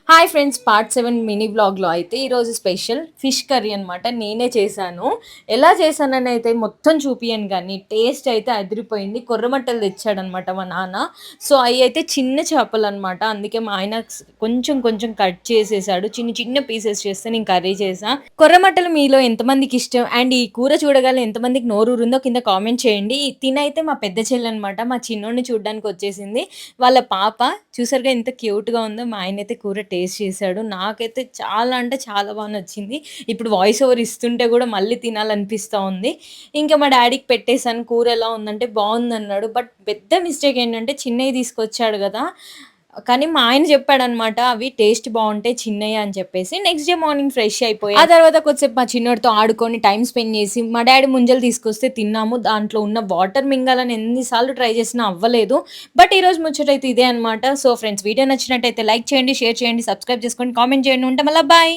Hi friends, part 7 mini వ్లాగ్‌లో అయితే ఈరోజు స్పెషల్ ఫిష్ కర్రీ అనమాట. నేనే చేశాను. ఎలా చేశానని అయితే మొత్తం చూపియను గానీ, టేస్ట్ అయితే అదిరిపోయింది. కొర్రమట్టలు తెచ్చాడనమాట మా నాన్న. సో, అయి అయితే చిన్న చేపలనమాట. అందుకే మా ఆయన కొంచెం కొంచెం కట్ చేసేసాడు. చిన్న చిన్న పీసెస్ చేస్తే నేను కర్రీ చేశా. కొర్రమట్టలు మీలో ఎంతమందికి ఇష్టం? అండ్ ఈ కూర చూడగానే ఎంతమందికి నోరూరిందో కింద కామెంట్ చేయండి. తినైతే మా పెద్ద చెల్లనమాట. మా చిన్నోడిని చూడ్డానికి వచ్చేసింది. వాళ్ళ పాప చూసారుగా ఎంత క్యూట్‌గా ఉందో. మా ఆయనైతే కూర టేస్ట్ చేసాడు. నాకైతే చాలా అంటే చాలా బా నచ్చింది. ఇప్పుడు వాయిస్ ఓవర్ ఇస్తుంటే గూడా మళ్ళీ తినాలనిపిస్తా ఉంది. ఇంకా మా డ్యాడీకి పెట్టేసాను. కూర ఎలా ఉందంటే బావుందన్నాడు. బట్ పెద్ద మిస్టేక్ ఏంటంటే చిన్నయి తీసుకొచ్చాడు గదా! కానీ మా ఆయన చెప్పాడనమాట. అవి టేస్ట్ బావుంటాయి చిన్నయి అని చెప్పేసి. నెక్స్ట్ డే మార్నింగ్ ఫ్రెష్ అయిపోయా. ఆ తర్వాత కొద్దిసేపు మా చిన్నోడితో ఆడుకొని టైమ్ స్పెండ్ చేసి మా డ్యాడీ ముంజలు తీసుకొస్తే తిన్నాము. దాంట్లో ఉన్న వాటర్ మింగాలని ఎన్ని సార్లు ట్రై చేసినా అవ్వలేదు. బట్ ఈరోజు ముచ్చటైతే ఇదే అనమాట. సో ఫ్రెండ్స్, వీడియో నచ్చినట్టయితే లైక్ చేయండి, షేర్ చేయండి, సబ్స్క్రైబ్ చేసుకోండి, కామెంట్ చేయండి. ఉంటాం మళ్ళా బాయ్.